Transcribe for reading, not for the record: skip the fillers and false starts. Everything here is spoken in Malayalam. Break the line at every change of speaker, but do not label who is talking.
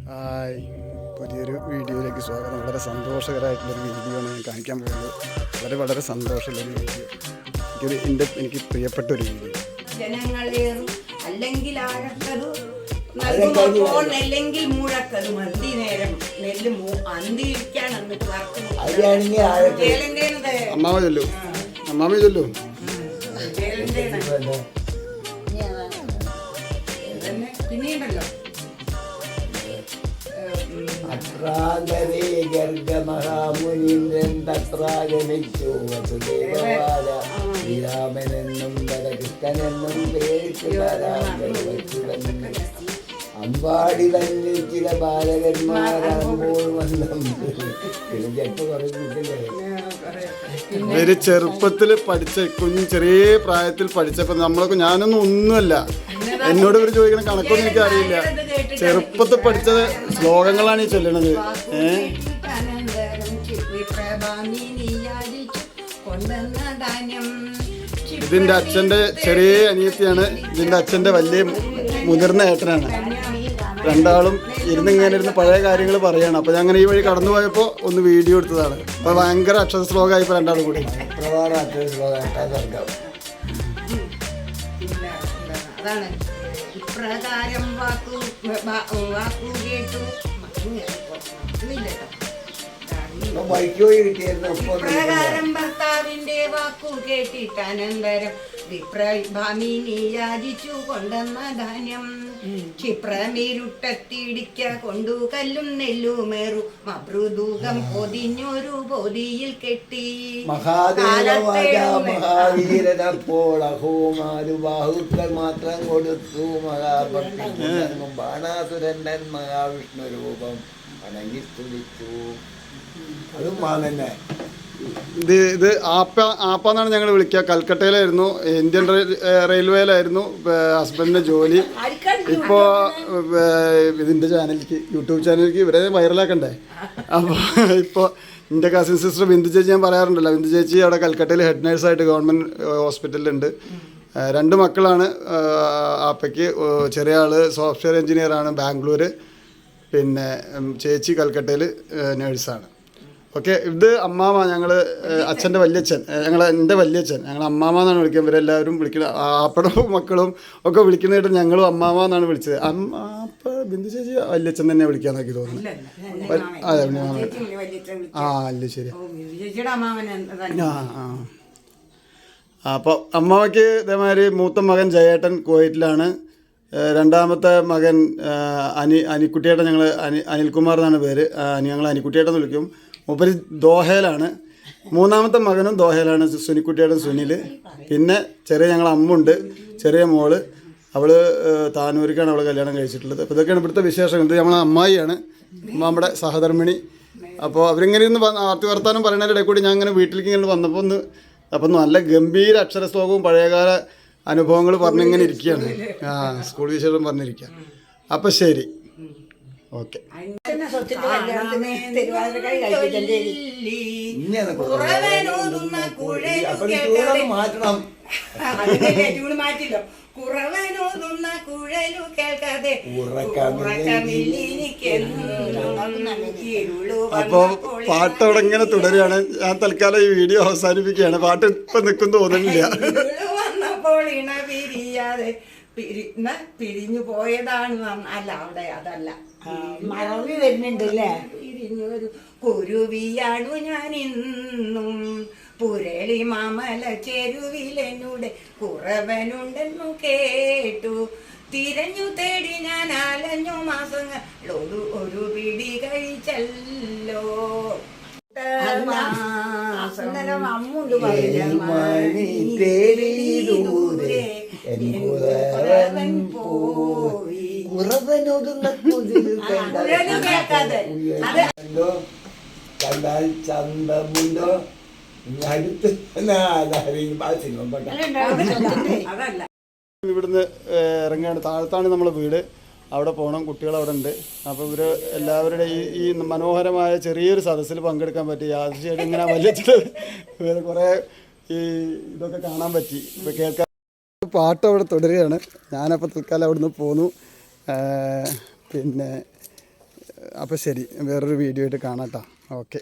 ഹായ്, പുതിയൊരു വീഡിയോയിലേക്ക് സ്വാഗതം. വളരെ സന്തോഷകരമായിട്ടുള്ളൊരു വീഡിയോ ആണ് ഞാൻ കാണിക്കാൻ പോകുന്നത്. വളരെ സന്തോഷമുള്ളൊരു വീഡിയോ. എനിക്ക് പ്രിയപ്പെട്ടൊരു വീഡിയോ.
ജനങ്ങളേറും അല്ലെങ്കിൽ ആഴക്കതു നെല്ലെങ്കിൽ മൂഴക്കതു മന്തി നേരം നെല്ല് അന്തിരിക്കാൻ
അമ്മാമ ചൊല്ലു
പിന്നെയുണ്ടല്ലോ
അത്രാന്തരേ ഗർഗമഹാമുനീന്ദ്രൻ തത്രാഗമിച്ചു വസുദേവവാദ ശ്രീരാമനെന്നും കൃഷ്ണനെന്നും പേരിട്ട് അമ്പാടി തന്നിൽ ചില ബാലകന്മാരാകുമ്പോൾ വന്നം ചെപ്പ് പറഞ്ഞിട്ടില്ലേ.
ഇവര് ചെറുപ്പത്തിൽ പഠിച്ച ചെറിയ പ്രായത്തിൽ പഠിച്ചപ്പോൾ നമ്മളൊക്കെ ഞാനൊന്നും ഒന്നുമല്ല. എന്നോട് ഇവർ ചോദിക്കണ കണക്കൊന്നും എനിക്ക് അറിയില്ല. ചെറുപ്പത്തിൽ പഠിച്ച ശ്ലോകങ്ങളാണ് ഈ ചൊല്ലണത്. ഇതിന്റെ അച്ഛന്റെ ചെറിയ അനിയത്തിയാണ്. ഇതിന്റെ അച്ഛന്റെ വലിയ മുതിർന്ന ഏട്ടനാണ്. രണ്ടാളും ഇരുന്ന് പഴയ കാര്യങ്ങൾ പറയാണ്. അപ്പൊ ഞാൻ ഈ വഴി കടന്നു പോയപ്പോൾ ഒന്ന് വീഡിയോ എടുത്തതാണ്. അപ്പൊ ഭയങ്കര അക്ഷര ശ്ലോകമായിപ്പോ രണ്ടാളും കൂടി.
അതാണ് ഇപ്രകാരം വാക്കു കേട്ടു ഇപ്രകാരം ഭർത്താവിന്റെ വാക്കു കേട്ടിട്ട് അനന്തരം വിപ്രഭാമിനി യാചിച്ചു കൊണ്ടെന്ന ധാന്യം ക്ഷിപ്രമിരുട്ടത്തിടിക്ക കൊണ്ടു കല്ലും നെല്ലുമേറു മൃദൂകം പൊതിഞ്ഞൊരു പൊതിയിൽ കെട്ടി
ബാഹുക്കൾ മാത്രം കൊടുത്തു മഹാഭക്തി ബാണാസുരൻ മഹാവിഷ്ണു രൂപം വണങ്ങി സ്തുതിച്ചു. അതും തന്നെ
ഇത് ആപ്പാന്നാണ് ഞങ്ങൾ വിളിക്കുക. കൽക്കട്ടയിലായിരുന്നു, ഇന്ത്യൻ റെയിൽവേയിലായിരുന്നു ഹസ്ബൻഡിൻ്റെ ജോലി. ഇപ്പോൾ ഇതിൻ്റെ ചാനലിലേക്ക്, യൂട്യൂബ് ചാനലിലേക്ക് ഇവരെ വൈറലാക്കണ്ടേ. അപ്പോൾ ഇപ്പോൾ എൻ്റെ കസിൻ സിസ്റ്റർ ബിന്ദു ചേച്ചി ഞാൻ പറയാറുണ്ടല്ലോ. ബിന്ദു ചേച്ചി അവിടെ കൽക്കട്ടയിൽ ഹെഡ് നേഴ്സായിട്ട് ഗവൺമെൻറ് ഹോസ്പിറ്റലിലുണ്ട്. 2 മക്കളാണ് ആപ്പയ്ക്ക്. ചെറിയ ആൾ സോഫ്റ്റ്വെയർ എഞ്ചിനീയറാണ് ബാംഗ്ലൂർ. പിന്നെ ചേച്ചി കൽക്കട്ടയിൽ നേഴ്സാണ്. ഓക്കെ, ഇത് അമ്മാമ. ഞങ്ങൾ അച്ഛൻ്റെ വല്യച്ഛൻ, എൻ്റെ വല്യച്ഛൻ. ഞങ്ങൾ അമ്മാമ എന്നാണ് വിളിക്കുക. ഇവരെല്ലാവരും വിളിക്കുന്നത്, ആപ്പടവും മക്കളും ഒക്കെ വിളിക്കുന്നതായിട്ട് ഞങ്ങളും അമ്മാമ എന്നാണ് വിളിച്ചത്. അപ്പ ബിന്ദു ചേച്ചി വല്യച്ഛൻ തന്നെ വിളിക്കാന്നൊക്കെ തോന്നുന്നു. അതെ, അല്ലേ, ശരി. അപ്പോൾ അമ്മാമയ്ക്ക് ഇതേമാതിരി മൂത്ത മകൻ ജയേട്ടൻ കുവൈറ്റിലാണ്. രണ്ടാമത്തെ മകൻ അനിക്കുട്ടിയേട്ടൻ, ഞങ്ങൾ അനിൽകുമാർ എന്നാണ് പേര്. ഞങ്ങൾ അനിക്കുട്ടിയേട്ടൻ എന്ന് വിളിക്കും. മൂപ്പര് ദോഹയിലാണ്. 3ാമത്തെ മകനും ദോഹയിലാണ്, സുനിക്കുട്ടിയേട്ടൻ സുനിൽ. പിന്നെ ചെറിയ ഞങ്ങൾ അമ്മുണ്ട്, ചെറിയ മോള്. അവൾ താനൂരിക്കാണ് അവൾ കല്യാണം കഴിച്ചിട്ടുള്ളത്. അപ്പോൾ ഇതൊക്കെയാണ് ഇവിടുത്തെ വിശേഷങ്ങൾ. ഇത് നമ്മളെ അമ്മായിയാണ്, നമ്മുടെ സഹധർമ്മിണി. അപ്പോൾ അവരിങ്ങനെ ഇരുന്ന് ആർത്തി വർത്താനം പറയുന്നതിൻ്റെ ഇടയിൽ കൂടി ഞാൻ ഇങ്ങനെ വീട്ടിലേക്ക് ഇങ്ങനെ വന്നപ്പോൾ അപ്പം നല്ല ഗംഭീര അക്ഷരശ്ലോകവും പഴയകാല അനുഭവങ്ങൾ പറഞ്ഞിങ്ങനെ ഇരിക്കുകയാണ്. സ്കൂൾ വിശേഷം പറഞ്ഞിരിക്കുക. അപ്പം ശരി, ഓക്കെ. അപ്പോൾ പാട്ട് അവിടെ ഇങ്ങനെ തുടരുകയാണ്. ഞാൻ തൽക്കാലം ഈ വീഡിയോ അവസാനിപ്പിക്കുകയാണ്. പാട്ട് ഇപ്പം നിൽക്കും തോന്നുന്നില്ല.
പിരിഞ്ഞു പോയതാണ്. അല്ല, അവിടെ അതല്ല,
മറവി വരുന്നുണ്ടല്ലേ.
പിരിഞ്ഞൊരു കുരുവിയാണു ഞാൻ ഇന്നും പുരളി മാമല ചെരുവിലെന്നൂടെ കുറവനുണ്ടെന്നു കേട്ടു. തിരഞ്ഞു തേടി ഞാൻ അലഞ്ഞു മാസങ്ങളോട് ഒരു പിടി കഴിച്ചല്ലോ.
അമ്മുണ്ട്
കണ്ടാൽ ചന്തമുണ്ടോ അടുത്ത്
ഇവിടുന്ന് ഇറങ്ങാണ്. താഴത്താണ് നമ്മളെ വീട്. അവിടെ പോകണം. കുട്ടികൾ അവിടെ ഉണ്ട്. അപ്പോൾ ഇവർ എല്ലാവരുടെ ഈ മനോഹരമായ ചെറിയൊരു സദസ്സിൽ പങ്കെടുക്കാൻ പറ്റി. തീർച്ചയായിട്ടും ഇങ്ങനെ വലിയ കുറേ ഇതൊക്കെ കാണാൻ പറ്റി. ഇപ്പോൾ കേൾക്കാൻ പാട്ട് അവിടെ തുടരുകയാണ്. ഞാനപ്പോൾ തൽക്കാലം അവിടെ നിന്ന് പോന്നു. പിന്നെ അപ്പോൾ ശരി, വേറൊരു വീഡിയോ ആയിട്ട് കാണാം കേട്ടോ. ഓക്കെ.